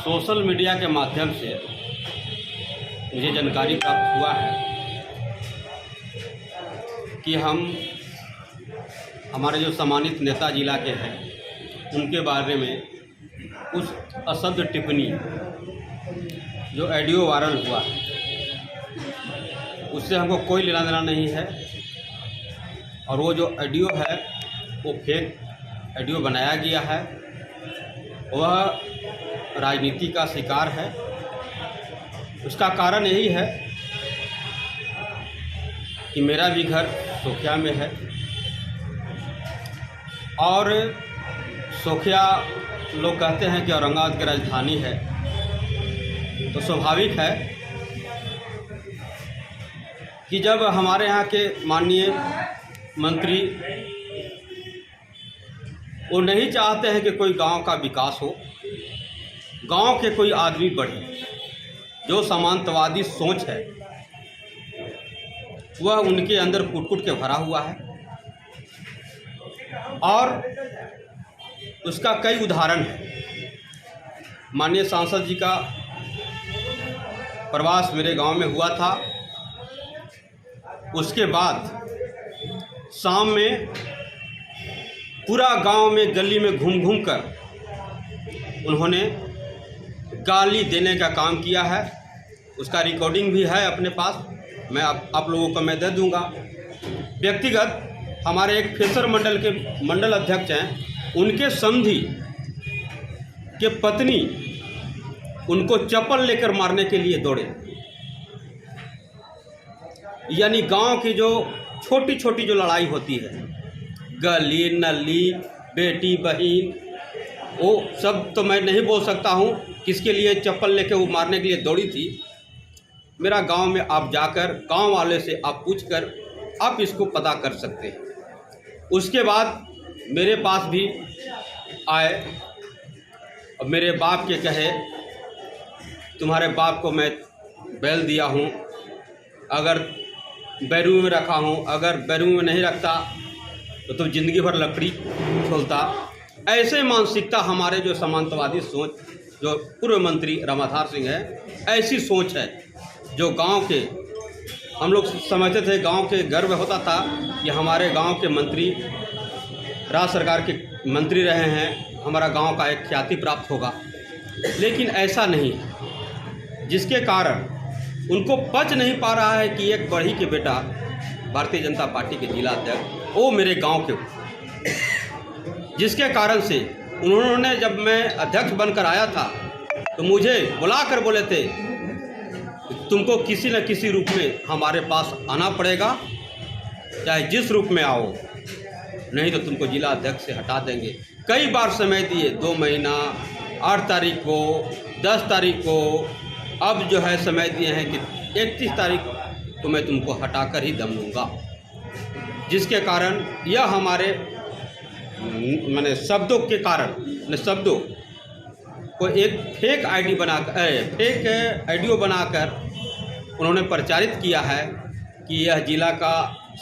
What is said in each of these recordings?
Social media के माध्यम से मुझे जानकारी प्राप्त हुआ है कि हमारे जो सम्मानित नेता जिला के हैं उनके बारे में कुछ असभ्य टिप्पणी जो ऑडियो वायरल हुआ है उससे हमको कोई लेना देना नहीं है। और वो जो ऑडियो है वो फेक ऑडियो बनाया गया है, वह राजनीति का शिकार है। उसका कारण यही है कि मेरा भी घर सोखिया में है और सोखिया लोग कहते हैं कि औरंगाबाद की राजधानी है, तो स्वाभाविक है कि जब हमारे यहाँ के माननीय मंत्री वो नहीं चाहते हैं कि कोई गांव का विकास हो, गांव के कोई आदमी बढ़े, जो सामंतवादी सोच है वह उनके अंदर कुट-कुट के भरा हुआ है। और उसका कई उदाहरण है। माननीय सांसद जी का प्रवास मेरे गांव में हुआ था, उसके बाद शाम में पूरा गांव में गली में घूम घूम कर उन्होंने गाली देने का काम किया है। उसका रिकॉर्डिंग भी है अपने पास, मैं आप लोगों को मैं दे दूंगा। व्यक्तिगत हमारे एक फेसर मंडल के मंडल अध्यक्ष हैं, उनके समधी के पत्नी उनको चप्पल लेकर मारने के लिए दौड़े। यानी गांव की जो छोटी छोटी जो लड़ाई होती है, गली नली बेटी बहन, वो सब तो मैं नहीं बोल सकता हूँ किसके लिए चप्पल लेके वो मारने के लिए दौड़ी थी। मेरा गांव में आप जाकर गांव वाले से आप पूछकर आप इसको पता कर सकते हैं। उसके बाद मेरे पास भी आए और मेरे बाप के कहे तुम्हारे बाप को मैं बैल दिया हूँ, अगर बैरूम में रखा हूँ, अगर बैरूम में नहीं रखता तो तुम जिंदगी भर लकड़ी खोलता। ऐसे मानसिकता हमारे जो सामंतवादी सोच जो पूर्व मंत्री रामाधार सिंह है, ऐसी सोच है जो गांव के हम लोग समझते थे, गांव के गर्व होता था कि हमारे गांव के मंत्री राज्य सरकार के मंत्री रहे हैं, हमारा गांव का एक ख्याति प्राप्त होगा। लेकिन ऐसा नहीं है, जिसके कारण उनको पच नहीं पा रहा है कि एक बढ़ी के बेटा भारतीय जनता पार्टी के जिला अध्यक्ष वो मेरे गांव के, जिसके कारण से उन्होंने जब मैं अध्यक्ष बनकर आया था तो मुझे बुला कर बोले थे तुमको किसी न किसी रूप में हमारे पास आना पड़ेगा, चाहे जिस रूप में आओ, नहीं तो तुमको जिला अध्यक्ष से हटा देंगे। कई बार समय दिए, 2 महीना, 8 तारीख को, 10 तारीख को, अब जो है समय दिए हैं कि 31 तारीख को मैं तुमको हटाकर ही दम लूँगा। जिसके कारण यह हमारे माने शब्दों के कारण शब्दों को एक फेक आईडी बनाकर फेक ऑडियो बनाकर उन्होंने प्रचारित किया है कि यह जिला का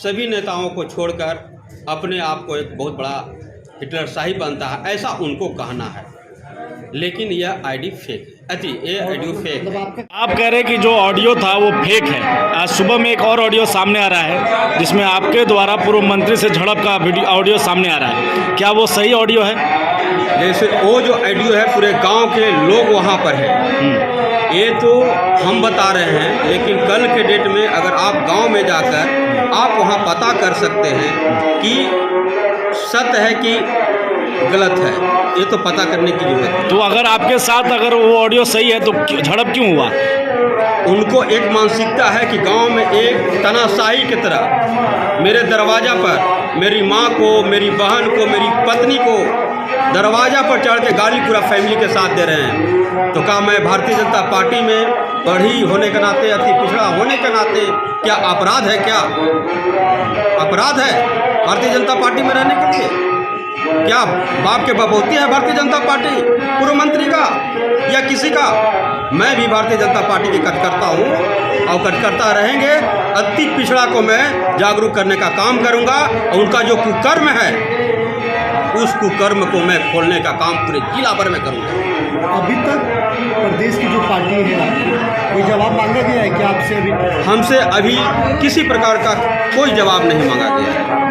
सभी नेताओं को छोड़कर अपने आप को एक बहुत बड़ा हिटलर शाही बनता है, ऐसा उनको कहना है। लेकिन यह आईडी फेक है, ये ऑडियो फेक है। आप कह रहे हैं कि जो ऑडियो था वो फेक है। आज सुबह में एक और ऑडियो सामने आ रहा है जिसमें आपके द्वारा पूर्व मंत्री से झड़प का वीडियो ऑडियो सामने आ रहा है, क्या वो सही ऑडियो है? जैसे वो जो ऑडियो है पूरे गांव के लोग वहां पर है, ये तो हम बता रहे हैं, लेकिन कल के डेट में अगर आप गांव में जाकर आप वहां पता कर सकते हैं कि सत्य है कि गलत है, ये तो पता करने की जरूरत है। तो अगर आपके साथ अगर वो ऑडियो सही है तो झड़प क्यों हुआ? उनको एक मानसिकता है कि गांव में एक तानाशाही की तरह मेरे दरवाज़ा पर मेरी माँ को, मेरी बहन को, मेरी पत्नी को दरवाज़ा पर चढ़ के गाली पूरा फैमिली के साथ दे रहे हैं। तो क्या मैं भारतीय जनता पार्टी में बढ़ी होने के नाते, अति पिछड़ा होने के नाते क्या अपराध है? क्या अपराध है भारतीय जनता पार्टी में रहने के लिए? क्या बाप के बपौती है भारतीय जनता पार्टी पूर्व मंत्री का या किसी का? मैं भी भारतीय जनता पार्टी की कार्यकर्ता हूँ और कार्यकर्ता रहेंगे। अति पिछड़ा को मैं जागरूक करने का काम करूँगा और उनका जो कुकर्म है उस कुकर्म को मैं खोलने का काम पूरे जिला भर में करूँगा। अभी तक प्रदेश की जो पार्टी है आपकी, कोई जवाब मांगा गया है क्या आपसे अभी? हमसे अभी किसी प्रकार का कोई जवाब नहीं मांगा गया है।